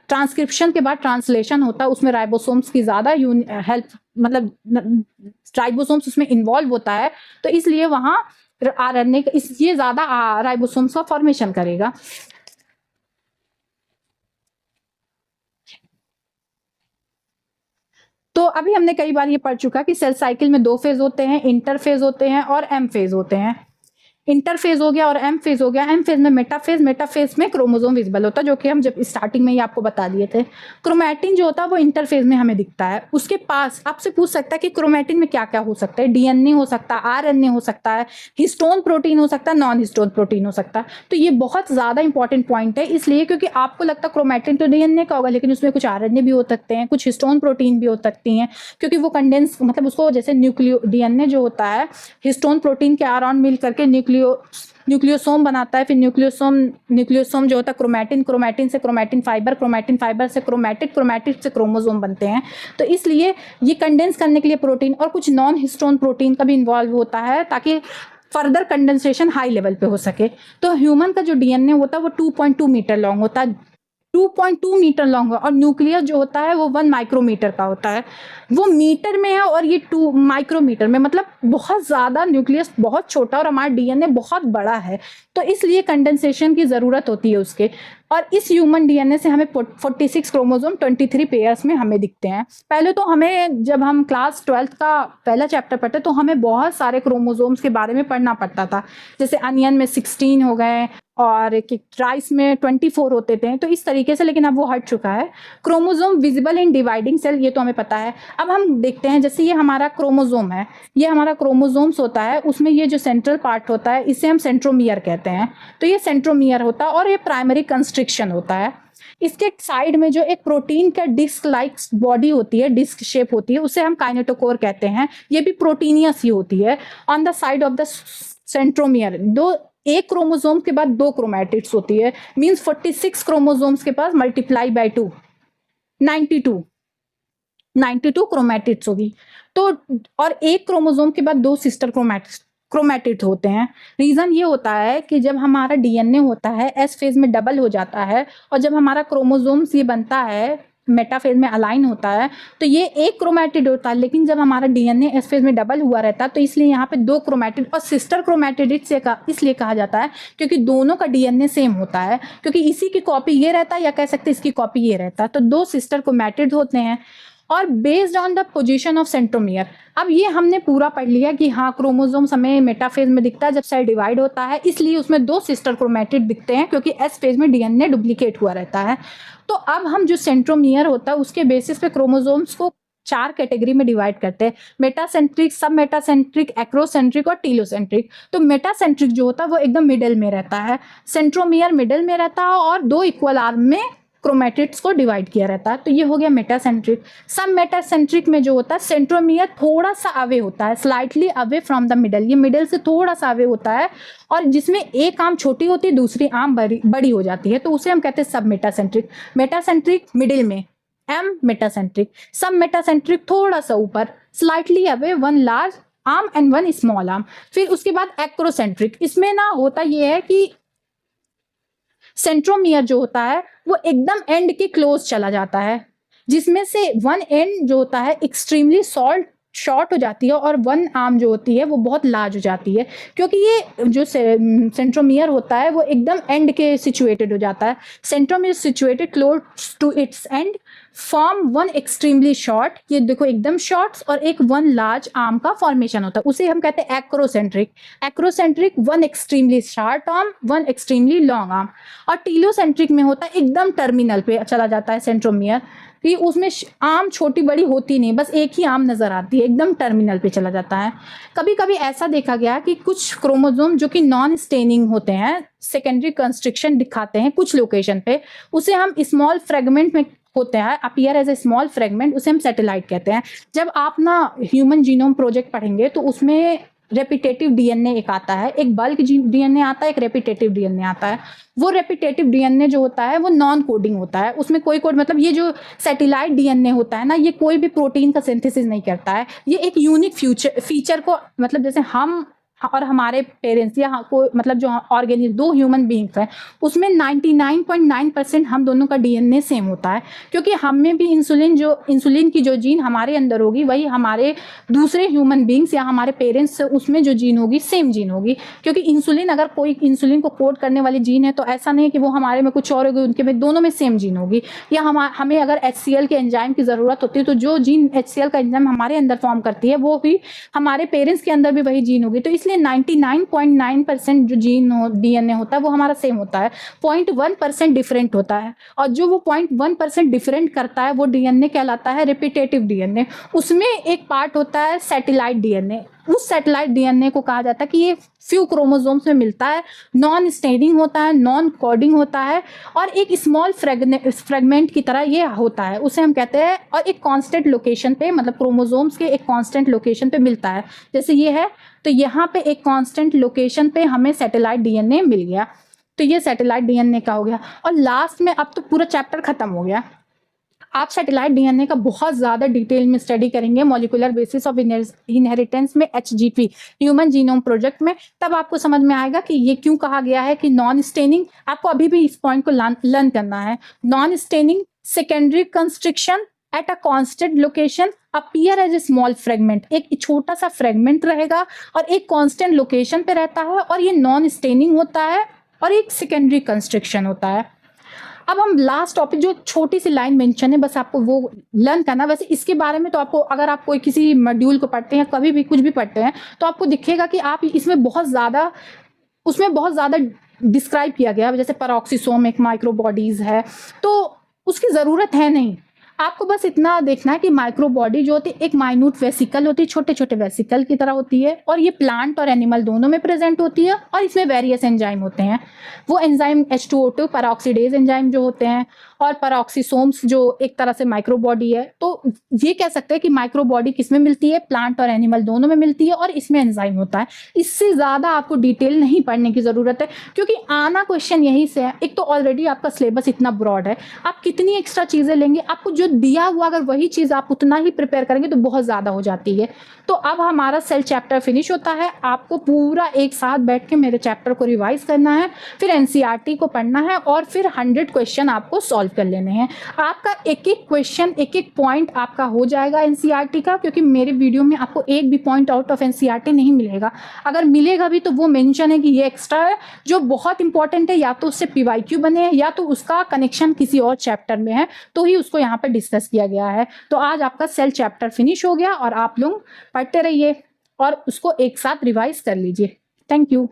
ट्रांसक्रिप्शन के बाद ट्रांसलेशन होता है, उसमें राइबोसोम्स की ज्यादा हेल्प मतलब राइबोसोम्स उसमें इन्वॉल्व होता है। तो इसलिए वहां आरएनए ये ज्यादा राइबोसोम्स का फॉर्मेशन करेगा। तो अभी हमने कई बार ये पढ़ चुका कि सेल साइकिल में 2 फेज होते हैं, इंटरफेज होते हैं और एम फेज होते हैं। इंटरफेज हो गया और एम फेज हो गया। एम फेज में मेटाफेज में क्रोमोसोम विजिबल होता है, जो कि हम जब स्टार्टिंग में ही आपको बता दिए थे। क्रोमैटिन जो होता है वो इंटरफेज में हमें दिखता है। उसके पास आपसे पूछ सकता है कि क्रोमैटिन में क्या क्या हो सकता है। डीएनए हो सकता है, आरएनए हो सकता है, हिस्टोन प्रोटीन हो सकता है, नॉन हिस्टोन प्रोटीन हो सकता है। तो ये बहुत ज्यादा इंपॉर्टेंट पॉइंट है, इसलिए क्योंकि आपको लगता है क्रोमैटिन तो डीएनए का होगा, लेकिन उसमें कुछ आरएनए भी हो सकते हैं, कुछ हिस्टोन प्रोटीन भी हो सकती हैं, क्योंकि वो कंडेंस मतलब उसको जैसे डीएनए जो होता है हिस्टोन प्रोटीन के आर ऑन मिल करके न्यूक्लियोसोम बनाता है। फिर न्यूक्लियोसोम जो होता है क्रोमैटिन से क्रोमैटिन फाइबर से क्रोमैटिड से क्रोमोसोम बनते हैं। तो इसलिए ये कंडेंस करने के लिए प्रोटीन और कुछ नॉन हिस्टोन प्रोटीन का भी इन्वॉल्व होता है, ताकि फर्दर कंडेंसेशन हाई लेवल पे हो सके। तो ह्यूमन का जो डीएनए होता है वो 2.2 मीटर लॉन्ग होता है, 2.2 मीटर लॉन्ग है, और न्यूक्लियस जो होता है वो 1 माइक्रोमीटर का होता है। वो मीटर में है और ये 2 माइक्रोमीटर में, मतलब बहुत ज़्यादा न्यूक्लियस बहुत छोटा और हमारा डीएनए बहुत बड़ा है। तो इसलिए कंडेंसेशन की ज़रूरत होती है उसके। और इस ह्यूमन डीएनए से हमें 46 क्रोमोसोम 23 पेयर्स में हमें दिखते हैं। पहले तो हमें जब हम क्लास 12th का पहला चैप्टर पढ़ते तो हमें बहुत सारे क्रोमोसोम्स के बारे में पढ़ना पड़ता था, जैसे अनियन में 16 हो गए और राइस में 24 होते थे, तो इस तरीके से। लेकिन अब वो हट चुका है। Chromosome visible in dividing cell, ये तो हमें पता है। अब हम देखते हैं, जैसे ये हमारा क्रोमोसोम है, ये हमारा क्रोमोसोम्स होता है, उसमें ये जो सेंट्रल पार्ट होता है इसे हम सेंट्रोमियर कहते हैं। तो ये सेंट्रोमियर होता है और ये प्राइमरी कंस्ट्रिक्शन होता है। इसके साइड में जो एक प्रोटीन का डिस्क लाइक बॉडी होती है, डिस्क शेप होती है, उसे हम काइनेटोकोर कहते हैं। ये भी प्रोटीनियस ही होती है। On the side of the centromere एक क्रोमोसोम के बाद 2 क्रोमैटिड्स होती है, मींस 46 क्रोमोसोम्स के पास मल्टीप्लाई बाय 2 92 क्रोमैटिड्स होगी। तो और एक क्रोमोसोम के बाद 2 सिस्टर क्रोमैटिड होते हैं। रीजन ये होता है कि जब हमारा डीएनए होता है एस फेज में डबल हो जाता है, और जब हमारा क्रोमोसोम्स ये बनता है मेटाफेज में अलाइन होता है, तो ये एक क्रोमैटिड होता है। लेकिन जब हमारा डीएनए एस फेज में डबल हुआ रहता है तो इसलिए यहाँ पे 2 क्रोमैटिड और सिस्टर क्रोमैटिड इसलिए कहा जाता है क्योंकि दोनों का डीएनए सेम होता है, क्योंकि इसी की कॉपी ये रहता है या कह सकते हैं इसकी कॉपी ये रहता है। तो 2 सिस्टर क्रोमैटिड होते हैं और based on the position of centromere. अब ये हमने पूरा पढ़ लिया कि हाँ क्रोमोसोम्स हमें मेटाफेज में दिखता है जब सेल डिवाइड होता है, इसलिए उसमें 2 सिस्टर क्रोमैटिड दिखते हैं क्योंकि एस फेज में डीएनए डुप्लीकेट हुआ रहता है। तो अब हम जो सेंट्रोमियर होता है उसके बेसिस पे क्रोमोसोम्स को चार कैटेगरी में डिवाइड करते हैं, मेटासेंट्रिक, सब मेटासेंट्रिक, एक्रोसेंट्रिक और टीलोसेंट्रिक। तो मेटासेंट्रिक जो होता है वो एकदम मिडिल में रहता है, सेंट्रोमियर मिडिल में रहता है और दो इक्वल आर्म में क्रोमेटिड्स को डिवाइड किया रहता है। तो ये हो गया मेटासेंट्रिक। सब मेटासेंट्रिक में जो होता है सेंट्रोमियर थोड़ा सा अवे होता है, slightly away from the middle, ये मिडल से थोड़ा सा अवे होता है और जिसमें एक आर्म छोटी होती है दूसरी आर्म बड़ी हो जाती है, तो उसे हम कहते हैं सब मेटासेंट्रिक। मेटासेंट्रिक मिडिल में, एम मेटासेंट्रिक। सब मेटासेंट्रिक थोड़ा सा ऊपर, slightly away, one large arm and one small arm. फिर उसके बाद एक्रोसेंट्रिक, इसमें ना होता ये है कि सेंट्रोमियर जो होता है वो एकदम एंड के क्लोज चला जाता है, जिसमें से वन एंड जो होता है एक्सट्रीमली शॉर्ट हो जाती है और वन आर्म जो होती है वो बहुत लार्ज हो जाती है, क्योंकि ये जो सेंट्रोमियर होता है वो एकदम एंड के सिचुएटेड हो जाता है। Centromere situated close to its end form one extremely short, ये देखो एकदम शॉर्ट्स, और एक वन लार्ज आर्म का फॉर्मेशन होता है, उसे हम कहते हैं acrocentric. Acrocentric one extremely short arm, one extremely long arm. और टीलोसेंट्रिक में होता है एकदम टर्मिनल पे चला जाता है सेंट्रोमियर, कि उसमें आर्म छोटी बड़ी होती नहीं, बस एक ही आर्म नजर आती है, एकदम टर्मिनल पे चला जाता है। कभी कभी ऐसा देखा गया कि कुछ क्रोमोसोम जो कि नॉन स्टेनिंग होते हैं, सेकेंडरी कंस्ट्रक्शन दिखाते हैं कुछ लोकेशन पे, उसे हम स्मॉल फ्रेगमेंट में होते हैं, appear as a small fragment, उसे हम सैटेलाइट कहते हैं। जब आप ना ह्यूमन जीनोम प्रोजेक्ट पढ़ेंगे तो उसमें रेपिटेटिव डीएनए एक आता है, एक बल्क डीएनए आता है, एक रेपिटेटिव डीएनए आता है। वो रेपिटेटिव डीएनए जो होता है वो नॉन कोडिंग होता है, उसमें कोई कोड, मतलब ये जो सैटेलाइट डीएनए होता है ना, ये कोई भी प्रोटीन का सिंथेसिस नहीं करता है, ये एक यूनिक फीचर को, मतलब जैसे हम और हमारे पेरेंट्स या कोई, मतलब जो ऑर्गेनिज्म, दो ह्यूमन बींग्स हैं, उसमें 99.9% हम दोनों का डीएनए सेम होता है, क्योंकि हमें भी इंसुलिन की जो जीन हमारे अंदर होगी वही हमारे दूसरे ह्यूमन बींग्स या हमारे पेरेंट्स, उसमें जो जीन होगी सेम जीन होगी। क्योंकि इंसुलिन, अगर कोई इंसुलिन को कोड करने वाली जीन है तो ऐसा नहीं है कि वो हमारे में कुछ और होगी, उनके में दोनों में सेम जीन होगी। या हमें अगर HCl के एंजाइम की ज़रूरत होती है तो जो जीन HCl का एंजाइम हमारे अंदर फॉर्म करती है वो भी हमारे पेरेंट्स के अंदर भी वही जीन होगी। तो इसलिए 99.9% जो डीएनए होता है वो हमारा सेम होता है, 0.1% डिफरेंट होता है, और जो वो 0.1% डिफरेंट करता है वो डीएनए कहलाता है रिपीटेटिव डीएनए। उसमें एक पार्ट होता है सैटेलाइट डीएनए, उस सैटेलाइट डीएनए को कहा जाता है कि ये फ्यू क्रोमोसोम्स में मिलता है, नॉन स्टेनिंग होता है, नॉन कोडिंग होता है, और एक स्मॉल फ्रेगमेंट की तरह ये होता है, उसे हम कहते हैं, और एक कांस्टेंट लोकेशन पे, मतलब क्रोमोसोम्स के एक कांस्टेंट लोकेशन पे मिलता है। जैसे ये है, तो यहाँ पे एक कांस्टेंट लोकेशन पे हमें सैटेलाइट डीएनए मिल गया, तो ये सैटेलाइट डीएनए का हो गया। और लास्ट में अब तो पूरा चैप्टर खत्म हो गया, आप सैटेलाइट डीएनए का बहुत ज़्यादा डिटेल में स्टडी करेंगे मॉलिक्यूलर बेसिस ऑफ इनहेरिटेंस में, HGP ह्यूमन जीनोम प्रोजेक्ट में, तब आपको समझ में आएगा कि ये क्यों कहा गया है कि नॉन स्टेनिंग। आपको अभी भी इस पॉइंट को लर्न करना है। Non staining secondary construction at a constant location appear as a small fragment, एक छोटा सा फ्रेगमेंट रहेगा और एक कांस्टेंट लोकेशन पे रहता है, और ये नॉन स्टेनिंग होता है और एक सेकेंडरी कंस्ट्रक्शन होता है। अब हम लास्ट टॉपिक, जो छोटी सी लाइन मेंशन है, बस आपको वो लर्न करना। वैसे इसके बारे में तो आपको, अगर आप कोई किसी मॉड्यूल को पढ़ते हैं, कभी भी कुछ भी पढ़ते हैं, तो आपको दिखेगा कि आप इसमें बहुत ज़्यादा डिस्क्राइब किया गया है। जैसे पेरोक्सिसोम एक माइक्रोबॉडीज है, तो उसकी ज़रूरत है नहीं। आपको बस इतना देखना है कि माइक्रोबॉडी जो होती है एक माइन्यूट वेसिकल होती है, छोटे छोटे वेसिकल की तरह होती है, और ये प्लांट और एनिमल दोनों में प्रेजेंट होती है, और इसमें वेरियस एंजाइम होते हैं। वो एंजाइम H2O2 पेरोक्सीडेज एंजाइम जो होते हैं, और पेरोक्सिसोम्स जो एक तरह से माइक्रोबॉडी है। तो ये कह सकते हैं कि माइक्रोबॉडी किस में मिलती है, प्लांट और एनिमल दोनों में मिलती है, और इसमें एंजाइम होता है। इससे ज़्यादा आपको डिटेल नहीं पढ़ने की ज़रूरत है, क्योंकि आना क्वेश्चन यहीं से है। एक तो ऑलरेडी आपका सिलेबस इतना ब्रॉड है, आप कितनी एक्स्ट्रा चीज़ें लेंगे, आपको जो दिया हुआ अगर वही चीज़ आप उतना ही प्रिपेयर करेंगे तो बहुत ज़्यादा हो जाती है। तो अब हमारा सेल चैप्टर फिनिश होता है, आपको पूरा एक साथ बैठ के मेरे चैप्टर को रिवाइज करना है, फिर NCERT को पढ़ना है, और फिर 100 क्वेश्चन आपको सॉल्व कर लेने हैं। आपका एक एक क्वेश्चन, एक एक पॉइंट आपका हो जाएगा NCERT का, क्योंकि मेरे वीडियो में आपको एक भी पॉइंट आउट ऑफ NCERT नहीं मिलेगा। अगर मिलेगा भी तो वो मेंशन है कि ये एक्स्ट्रा है, जो बहुत इंपॉर्टेंट है, या तो उससे PYQ बने या तो उसका कनेक्शन किसी और चैप्टर में है, तो ही उसको यहाँ पर डिस्कस किया गया है। तो आज आपका सेल चैप्टर फिनिश हो गया, और आप लोग पढ़ते रहिए और उसको एक साथ रिवाइज कर लीजिए। Thank you.